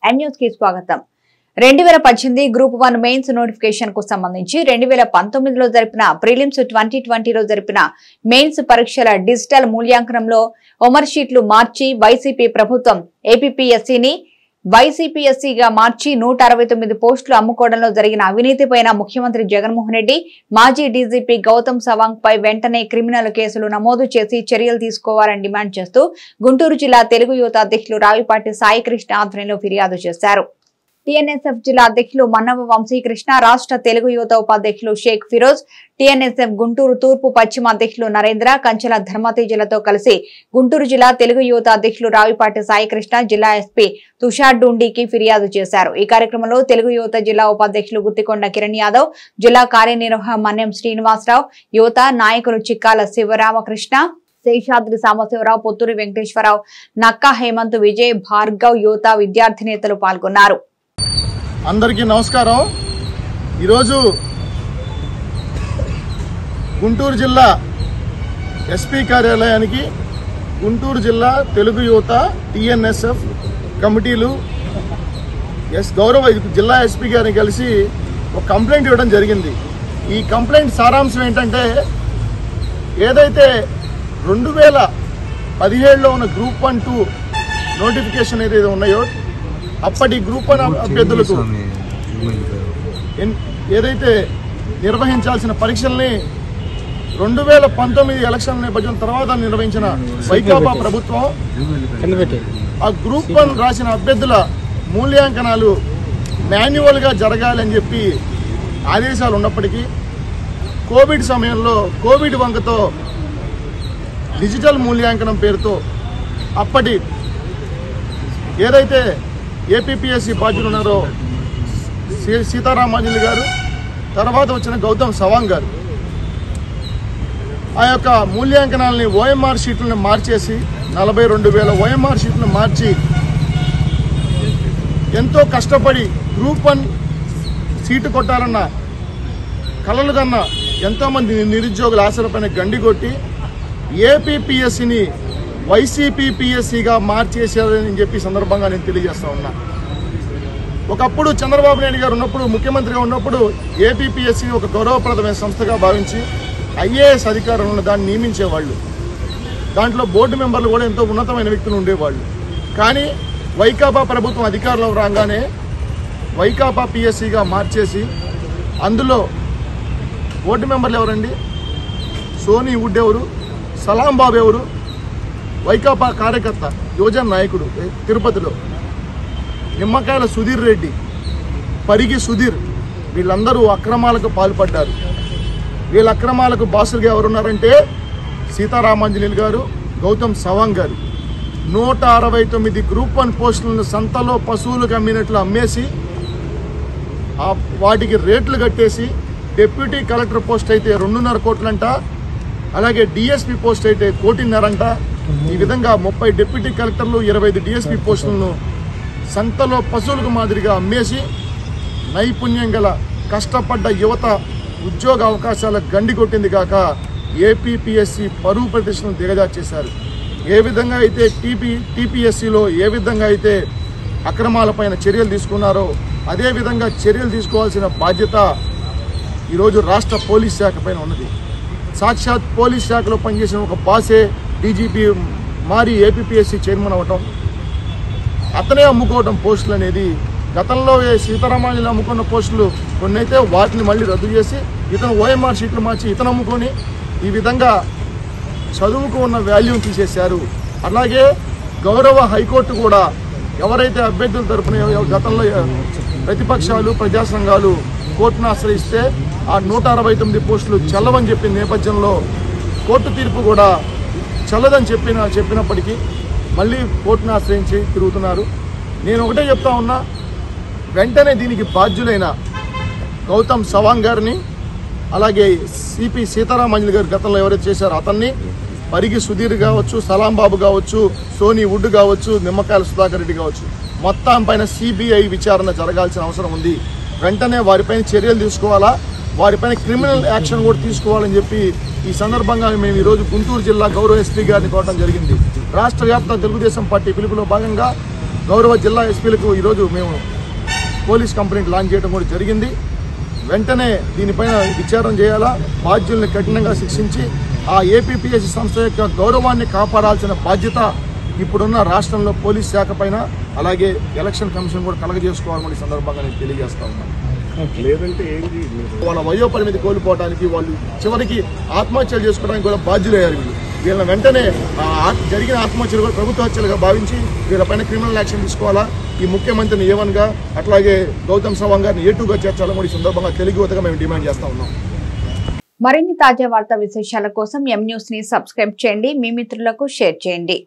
ఎన్ news కి స్వాగతం. 2018 group 1 mains notification కు సంబంధించి 2019లో జరిపిన ప్రిలిమ్స్ 2020లో జరిపిన మెయిన్స్ పరీక్షల డిజిటల్ మూల్యాంకనంలో ఒమర్ షీట్లు మార్చి వైసీపీ ప్రభుత్వం ఏపీపీఎస్సీని వైసీపీఎస్సీగా మార్చి 169 పోస్టులు అమ్ముకోవడంలో జరిగిన అవినీతిపైన ముఖ్యమంత్రి జగన్మోహన్ రెడ్డి మాజీ డీజీపీ గౌతమ్ సవాంగ్ పై వెంటనే క్రిమినల్ కేసులు నమోదు చేసి చర్యలు తీసుకోవాలని డిమాండ్ చేస్తూ గుంటూరు జిల్లా తెలుగు యువత అధ్యక్షులు రావిపాటి సాయికృష్ణ ఆధ్వర్యంలో ఫిర్యాదు చేశారు. టీఎన్ఎస్ఎఫ్ జిల్లా అధ్యక్షులు మన్నవ వంశీకృష్ణ, రాష్ట్ర తెలుగు యువత ఉపాధ్యక్షులు షేక్ ఫిరోజ్, టీఎన్ఎస్ఎఫ్ గుంటూరు తూర్పు పశ్చిమ అధ్యక్షులు నరేంద్ర, కంచెల ధర్మతేజలతో కలిసి గుంటూరు జిల్లా తెలుగు యువత అధ్యక్షులు రావిపాటి సాయికృష్ణ జిల్లా ఎస్పీ తుషార్ డూండికి ఫిర్యాదు చేశారు. ఈ కార్యక్రమంలో తెలుగు యువత జిల్లా ఉపాధ్యక్షులు గుత్తికొండ కిరణ్ యాదవ్, జిల్లా కార్యనిర్వాహక మన్యం శ్రీనివాసరావు, యువత నాయకులు చిక్కాల శివరామకృష్ణ, శేషాద్రి సాంబశివరావు, పొత్తూరి వెంకటేశ్వరరావు, నక్కా హేమంత్, విజయ్, భార్గవ్, యువత విద్యార్థి నేతలు పాల్గొన్నారు. అందరికీ నమస్కారం. ఈరోజు గుంటూరు జిల్లా ఎస్పీ కార్యాలయానికి గుంటూరు జిల్లా తెలుగు యువత టీఎన్ఎస్ఎఫ్ కమిటీలు గౌరవ జిల్లా ఎస్పీ గారిని కలిసి ఒక కంప్లైంట్ ఇవ్వడం జరిగింది. ఈ కంప్లైంట్ సారాంశం ఏంటంటే, ఏదైతే 2017లో ఉన్న గ్రూప్ 1, 2 నోటిఫికేషన్ ఏదైతే ఉన్నాయో అప్పటి గ్రూప్ 1 అభ్యర్థులకు ఏదైతే నిర్వహించాల్సిన పరీక్షల్ని 2019 ఎలక్షన్ నేపథ్యం తర్వాత నిర్వహించిన వైకాపా ప్రభుత్వం ఆ గ్రూప్ 1 రాసిన అభ్యర్థుల మూల్యాంకనాలు మాన్యువల్గా జరగాలని చెప్పి ఆదేశాలు ఉన్నప్పటికీ కోవిడ్ సమయంలో కోవిడ్ వంకతో డిజిటల్ మూల్యాంకనం పేరుతో అప్పటి ఏదైతే ఏపీపీఎస్సీ బాధ్యులు ఉన్నారో సీతారామాంజలి గారు, తర్వాత వచ్చిన గౌతమ్ సవాంగ్ గారు ఆ యొక్క మూల్యాంకనాలని ఓఎంఆర్ షీట్లను మార్చేసి 42,000 ఓఎంఆర్ షీట్లను మార్చి ఎంతో కష్టపడి గ్రూప్ 1 సీటు కొట్టాలన్న కలలు కన్నా ఎంతోమంది నిరుద్యోగుల ఆశలపైన గండి కొట్టి ఏపీపీఎస్సీని వైసీపీఎస్సీగా మార్చేసారని చెప్పి సందర్భంగా నేను తెలియజేస్తా ఉన్నా. ఒకప్పుడు చంద్రబాబు నాయుడు గారు ఉన్నప్పుడు, ముఖ్యమంత్రిగా ఉన్నప్పుడు ఏపీపీఎస్సీ ఒక గౌరవప్రదమైన సంస్థగా భావించి ఐఏఎస్ అధికారులను దాన్ని నియమించేవాళ్ళు. దాంట్లో బోర్డు మెంబర్లు కూడా ఎంతో ఉన్నతమైన వ్యక్తులు ఉండేవాళ్ళు. కానీ వైకాపా ప్రభుత్వం అధికారంలో రాగానే వైకాపా పిఎస్సీగా మార్చేసి అందులో బోర్డు మెంబర్లు ఎవరండి? సోనీ వుడ్ ఎవరు? సలాం బాబు ఎవరు? వైకాపా కార్యకర్త, యువజన నాయకుడు తిరుపతిలో. నిమ్మకాయల సుధీర్ రెడ్డి, పరిగి సుధీర్, వీళ్ళందరూ అక్రమాలకు పాల్పడ్డారు. వీళ్ళ అక్రమాలకు బాసులుగా ఎవరున్నారంటే సీతారామాంజలి గారు, గౌతమ్ సవాంగ్ గారు. 169 గ్రూప్ 1 పోస్టులను సంతలో పశువులకు అమ్మినట్లు అమ్మేసి వాటికి రేట్లు కట్టేసి డిప్యూటీ కలెక్టర్ పోస్ట్ అయితే 2.5 కోట్లంట, అలాగే డిఎస్పీ పోస్ట్ అయితే 1.5 కోట్లంట. ఈ విధంగా 30 డిప్యూటీ కలెక్టర్లు, 25 డిఎస్పీ పోస్టులను సంతలో పశువులకు మాదిరిగా అమ్మేసి నైపుణ్యం గల కష్టపడ్డ యువత ఉద్యోగ అవకాశాలకు గండి కొట్టింది కాక ఏపీపీఎస్సీ పరువు ప్రతిష్టను దిగజార్చేశారు. ఏ విధంగా అయితే టీపీఎస్సీలో ఏ విధంగా అయితే అక్రమాలపైన చర్యలు తీసుకున్నారో అదేవిధంగా చర్యలు తీసుకోవాల్సిన బాధ్యత ఈరోజు రాష్ట్ర పోలీస్ శాఖ పైన ఉన్నది. సాక్షాత్ పోలీస్ శాఖలో పనిచేసిన ఒక బాసే డీజీపీ మారి ఏపీపీఎస్సీ చైర్మన్ అవ్వటం, అతనే అమ్ముకోవడం పోస్టులు అనేది. గతంలో సీతారామాంజలి అమ్ముకున్న పోస్టులు కొన్ని అయితే వాటిని మళ్ళీ రద్దు చేసి ఇతను ఓఎంఆర్ షీట్లు మార్చి ఇతను అమ్ముకొని ఈ విధంగా చదువుకు ఉన్న వాల్యూని తీసేశారు. అలాగే గౌరవ హైకోర్టు కూడా ఎవరైతే అభ్యర్థుల తరపున గతంలో ప్రతిపక్షాలు, ప్రజా సంఘాలు కోర్టును ఆశ్రయిస్తే ఆ 169 పోస్టులు చెల్లవని చెప్పిన నేపథ్యంలో కోర్టు తీర్పు కూడా చెల్లదని చెప్పినప్పటికీ మళ్ళీ కోర్టును ఆశ్రయించి తిరుగుతున్నారు. నేను ఒకటే చెప్తా ఉన్నా, వెంటనే దీనికి బాధ్యులైన గౌతమ్ సవాంగ్ గారిని, అలాగే సిపి సీతారామాంజలి గారు గతంలో ఎవరైతే చేశారో అతన్ని, పరిగి సుధీర్ కావచ్చు, సలాం బాబు కావచ్చు, సోనీ వుడ్ కావచ్చు, నిమ్మకాయల సుధాకర్ రెడ్డి కావచ్చు, మొత్తం పైన సిబిఐ విచారణ జరగాల్సిన అవసరం ఉంది. వెంటనే వారిపైన చర్యలు తీసుకోవాలా, వారిపైన క్రిమినల్ యాక్షన్ కూడా తీసుకోవాలని చెప్పి ఈ సందర్భంగా మేము ఈరోజు గుంటూరు జిల్లా గౌరవ ఎస్పీ గారిని కోరడం జరిగింది. రాష్ట్ర వ్యాప్త తెలుగుదేశం పార్టీ పిలుపులో భాగంగా గౌరవ జిల్లా ఎస్పీలకు ఈరోజు మేము పోలీస్ కంప్లైంట్ లాంచ్ చేయడం కూడా జరిగింది. వెంటనే దీనిపైన విచారణ చేయాలా, బాధ్యుల్ని కఠినంగా శిక్షించి ఆ ఏపీపీఎస్సీ సంస్థ యొక్క గౌరవాన్ని కాపాడాల్సిన బాధ్యత ఇప్పుడున్న రాష్ట్రంలో పోలీస్ శాఖ పైన, అలాగే ఎలక్షన్ కమిషన్ కూడా కలగజేసుకోవాలని సందర్భంగా నేను తెలియజేస్తా ఉన్నాను. లేదంటే ఏంటి వాళ్ళ వయోపరిమితి కోల్పోవడానికి, వాళ్ళు చివరికి ఆత్మహత్యలు చేసుకోవడానికి కూడా బాధ్యులయ్యారు. వీళ్ళని వెంటనే జరిగిన ఆత్మహత్యలు కూడా ప్రభుత్వ హత్యలుగా భావించి వీళ్ళపైన క్రిమినల్ యాక్షన్ తీసుకోవాలా. ఈ ముఖ్యమంత్రిని A1గా, అట్లాగే గౌతమ్ సవాంగ్ గారిని A2గా చేర్చాలని కూడా ఈ సందర్భంగా తెలుగు యువతగా మేము డిమాండ్ చేస్తా ఉన్నాం. మరిన్ని తాజా వార్తా విశేషాల కోసం M న్యూస్ ని సబ్స్క్రైబ్ చేయండి, మీ మిత్రులకు షేర్ చేయండి.